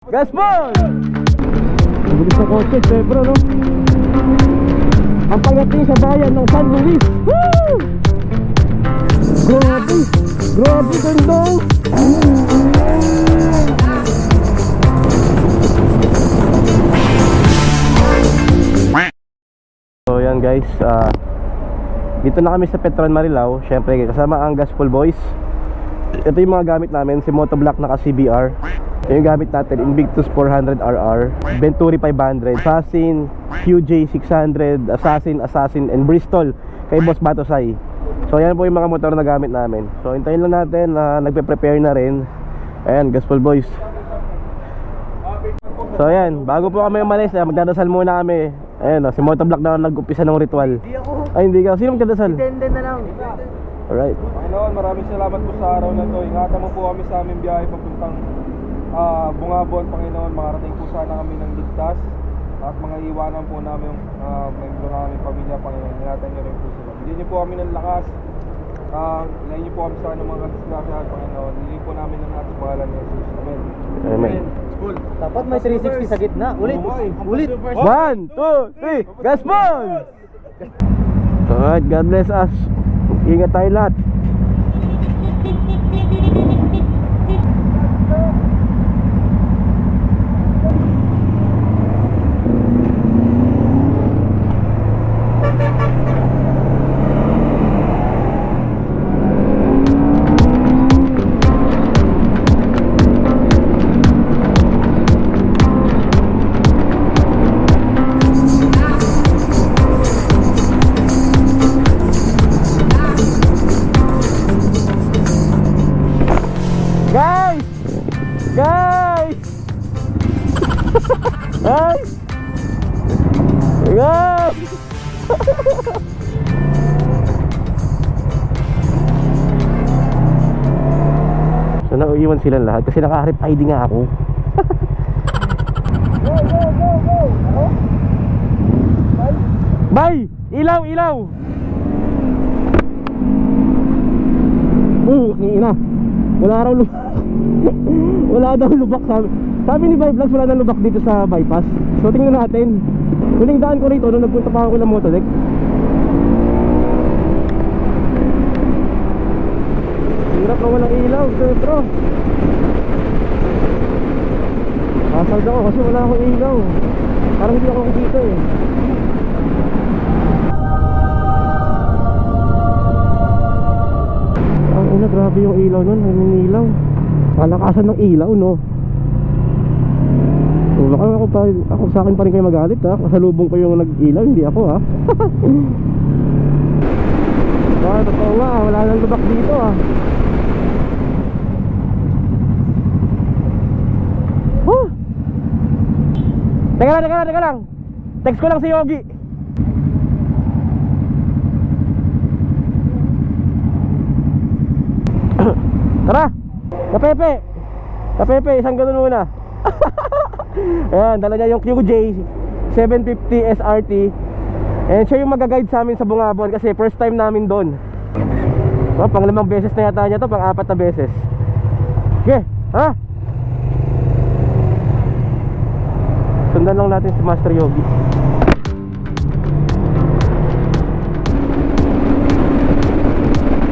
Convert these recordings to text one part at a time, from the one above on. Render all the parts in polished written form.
Gaspol! Bilis na kotse, siyempre no? Ang pagdating sa bayan ng San Luis. Woo! Grabe! Grabe ganda! So yan guys, dito na kami sa Petron Marilao. Siyempre kasama ang Gaspol Boys. Ito yung mga gamit namin, si Motoblock naka CBR. Ito yung gamit natin, Invictus 400RR, Venturi 500, Assassin, QJ 600, Assassin, and Bristol kay Boss Batosay. So yan po yung mga motor na gamit namin. So hintayin lang natin na nagpe-prepare na rin. Ayan, Gaspol Boys. So ayan, bago po kami umalis, magdadasal muna kami. Ayan, si Motoblock na nag-umpisa ng ritual. Hindi ako. Ay, hindi ka. Sino magdadasal? Tende na lang. Alright. Panginoon, maraming salamat po sa araw na to. Ingatan mo po kami sa aming biyahe papuntang Bungabon, Panginoon. Makarating po sana kami ng ligtas at mga iwanan po namin yung membro ng aming pamilya, Panginoon. Ingatan niyo rin po sila. Hindi niyo po kami ng lakas. Ilayin niyo po kami sa mga disgrasyahan, Panginoon. Ilayin po namin ng ating pangalan ni Jesus. Amen. Amen. School. Dapat may 360 sa gitna. Ulit. Ulit. 1, 2, 3, Gaspol! Alright, God bless us. Ingat tayo lahat. Guys! Guys! Guys! Guys! So nauiwan silang lahat kasi naka-RFID nga ako. Go, go, go, go. Ano? Bay! Ilaw! Ilaw! Ina. Wala raw lubak. Wala daw lubak sabi ni Vlogs, wala nang lubak dito sa bypass. So tingnan natin. Huling daan ko rito nung nagpunta pa ako ng Motolec. Hirap na walang ilaw, Petro. Kasal ako kasi wala akong ilaw. Parang hindi ako dito eh. Ang ina, grabe yung ilaw nun, naninilaw. Palakasan ng ilaw, no? Ako sa akin pa rin kayo magalit, ha? Kasalubong ko yung nag-ilaw, hindi ako, ha? Totoo nga, wala nang lubak dito, ha? Huh? Teka lang. Text ko lang si Yogi. Tara! Kapepe, isang ganun muna. Ayan, dala niya yung QJ 750 SRT. And siya yung mag-guide sa amin sa Bungabon kasi first time namin doon. Pang 5 beses na yata niya to, pang 4 na beses. Okay, ha? Sundan lang natin si Master Yogi.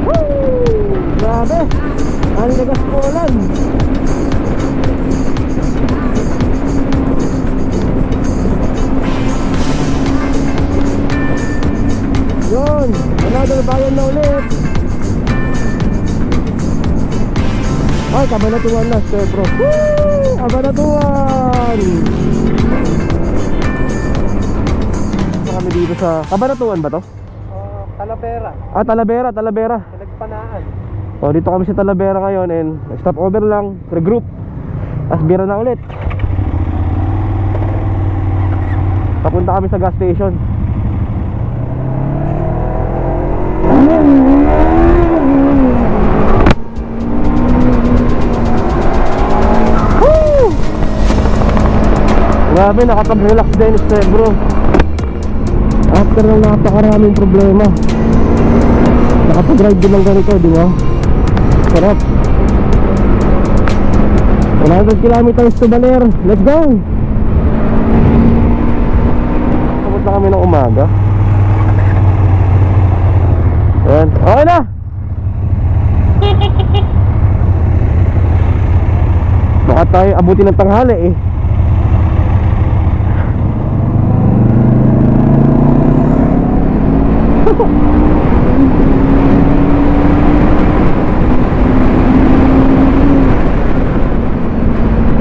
Woo! Grabe! Ang lagas po lang. Yun, another bayan na ulit. Ay, Cabanatuan na, Sir Bro. Woo! Cabanatuan! Kami dito sa Cabanatuan ba to? Talavera. Talavera. Nagpanaan. So dito kami sa Talavera ngayon and stop over lang, regroup. As bira na ulit. Papunta kami sa gas station. Woo! Grabe, nakapag-relax din, bro. After ng napakaraming problema, nakapag-ride din ng ganito, di ba? Sarap. 100 kilometers to Baler. Let's go! Sabot na kami ng umaga. Ayan. Okay na! Baka tayo abutin ng tanghali eh.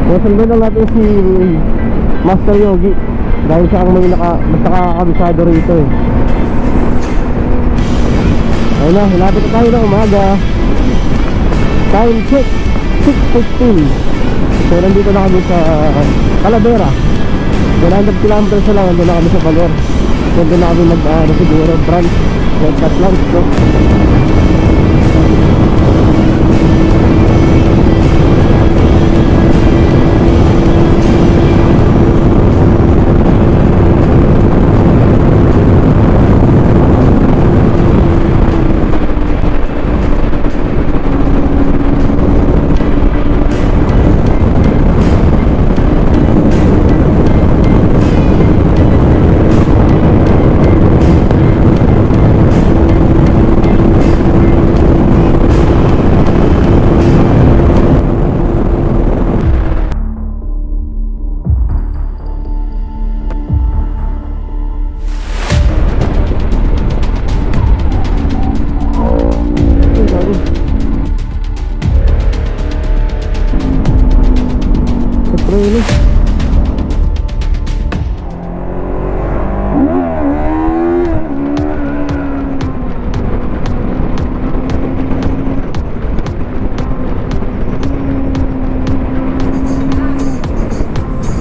Nasundan lang natin si Master Yogi dahil siya ang may mas nakakabisado rito eh. Ayun na, hinapit na tayo ng umaga. Time check 6:15. So nandito na kami sa Talavera. 100 kilometers na lang, nandun na kami sa Baler. Nandun na kami siguro brunch, breakfast lunch no? Really?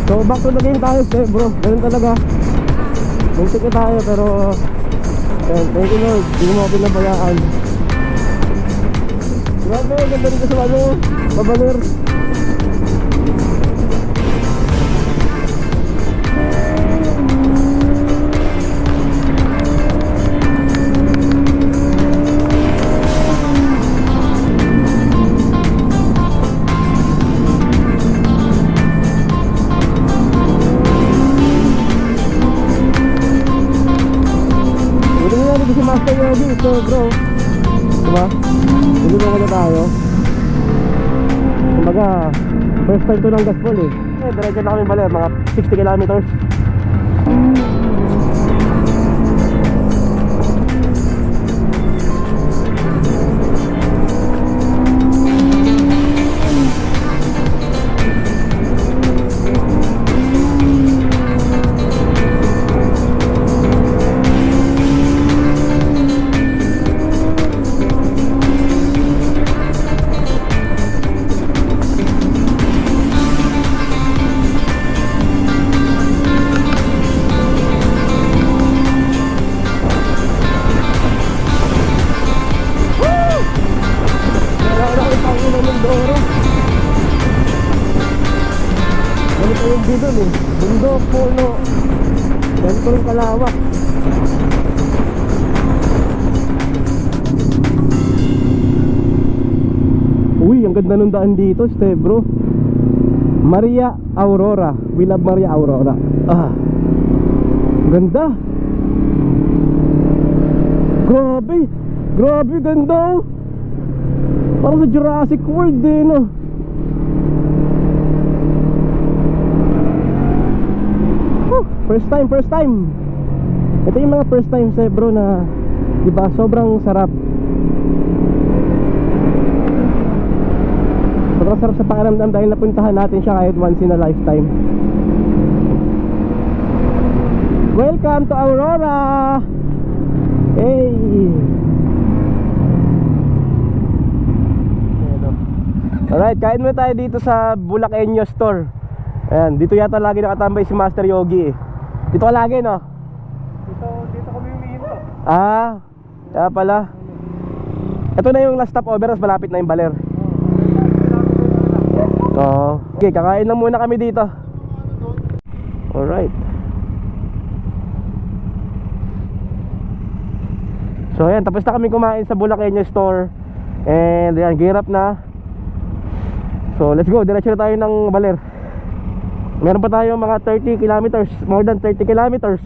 So back to the game tayo bro. Ganun talaga. Muntik na tayo pero thank you Lord, hindi mo ako pinabayaan. Grabe, ganda rin sa Baler. Si Master Yogi, ito bro. Diba? Hindi mo na tayo. Kumbaga, first time to ng gaspol eh. Diretso na kami Baler, mga 60 kilometers. Doon eh, bundok, puno. Ganito rin kalawak. Uy, ang ganda nung daan dito, bro. Maria Aurora. We love Maria Aurora. Ganda. Grabe, ganda. Parang sa Jurassic World eh, no? First time. Ito yung mga first time bro na diba sobrang sarap. Sobrang sarap sa pakiramdam dahil napuntahan natin siya kahit once in a lifetime. Welcome to Aurora. Hey. Alright, kain muna tayo dito sa Bulakenyo store. Ayan, dito yata lagi nakatambay si Master Yogi eh. Dito ka lagi, no? Dito kami humihinto. Kaya pala. Ito na yung last stopover, mas malapit na yung Baler. Oo. Okay, kakain lang muna kami dito. Alright. So ayan, tapos na kami kumain sa Bulakenyo store. And ayan, gear up na. So let's go, diretso na tayo ng Baler. Meron pa tayo mga 30 kilometers, more than 30 kilometers.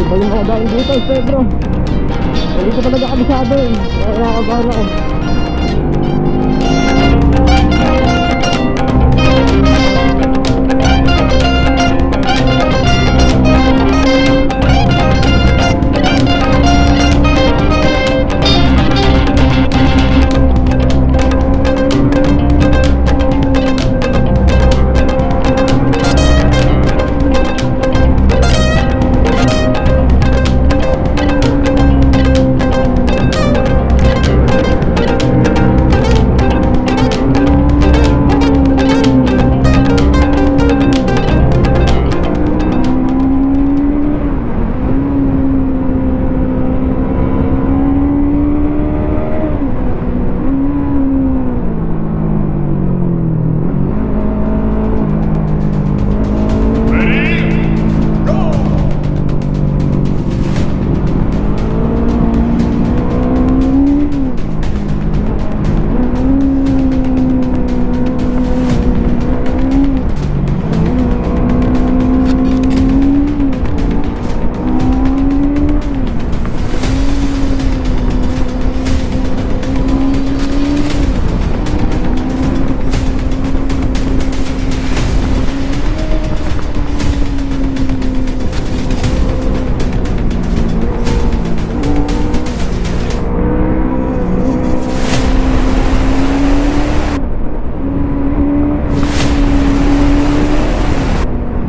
Iba yung mga daan dito, Pedro. Hindi ko talaga kabisado eh. Kaya nakakabahan ako.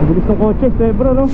Bilis ng kotse, Pedro, no?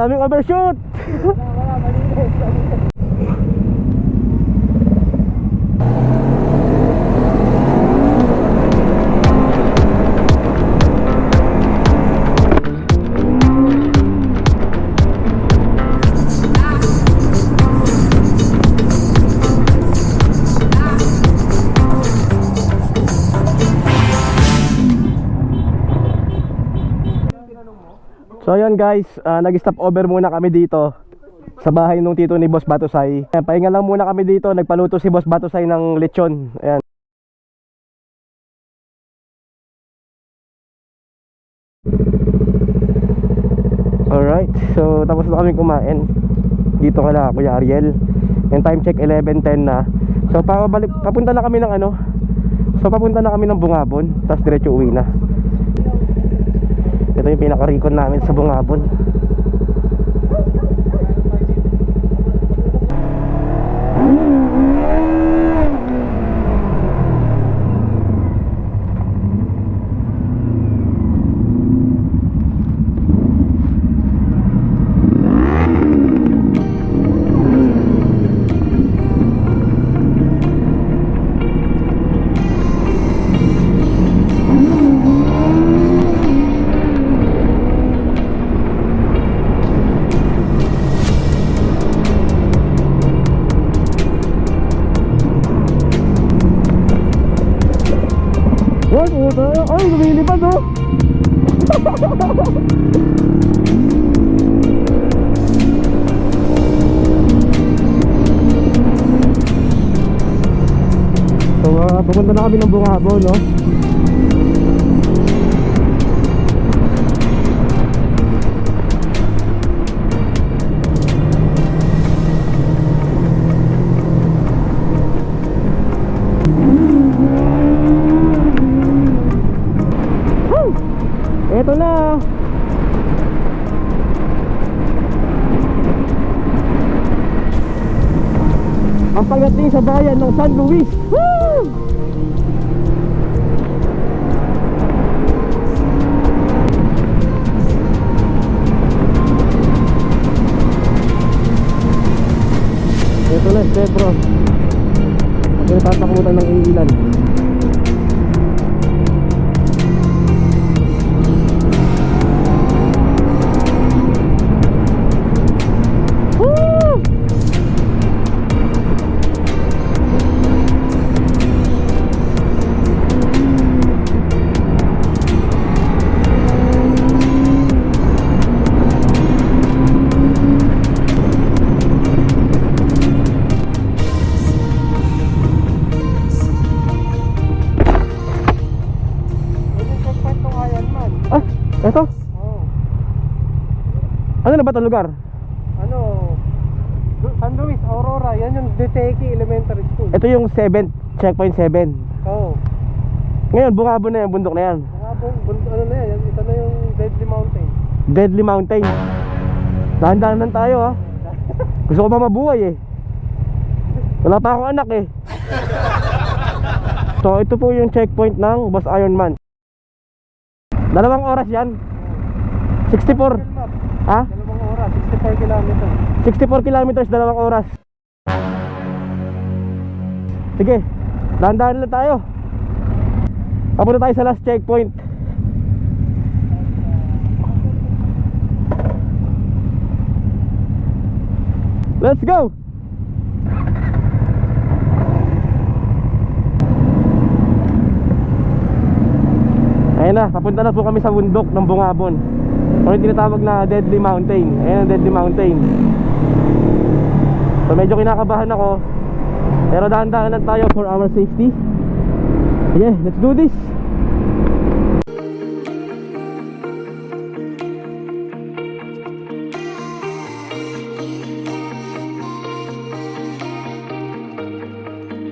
Daming overshoot. So ayun guys, nag-stop over muna kami dito sa bahay nung tito ni Boss Batusay. Ayan, pahinga lang muna kami dito, nagpaluto si Boss Batusay ng lechon. Ayan. Alright, so tapos na kami kumain dito kala Kuya Ariel. And time check 11:10 na. So papunta na kami ng ano. So papunta na kami ng Bungabon, tapos diretso uwi na. Ito yung pinaka-recon namin sa Bungabon. tayo. Ay, lumilipad oh. So, pupunta na kami ng Bungabo, no? Woo! Eto na. Ang pagdating sa bayan ng San Luis. Woo! Ito na, Pedro. Kasi natatakutan ng iilan. Woo! Ah, eto? Oo. Ano na ba itong lugar? Ano? San Luis, Aurora. Yan yung DTK Elementary School. Ito yung 7th, checkpoint 7. Oo. Ngayon, Bungabo na yan, bundok na yan. Mga ano na yan? Ito na yung Deadly Mountain. Deadly Mountain. Dahan-dahan tayo ha. Gusto ko pa mabuhay eh. Wala pa akong anak eh. So ito po yung checkpoint ng Boss Ironman. 2 oras yan. 64. Map. Ha? 2 oras, 64 kilometers. 64 kilometers, 2 oras. Sige, dahan-dahan lang tayo. Papunta tayo sa last checkpoint. Let's go! Ayun na, papunta na po kami sa bundok ng Bungabon. O yung tinatawag na Deadly Mountain. Ayun ang Deadly Mountain. So medyo kinakabahan ako. Pero dahan-dahan lang tayo for our safety. Yeah, let's do this.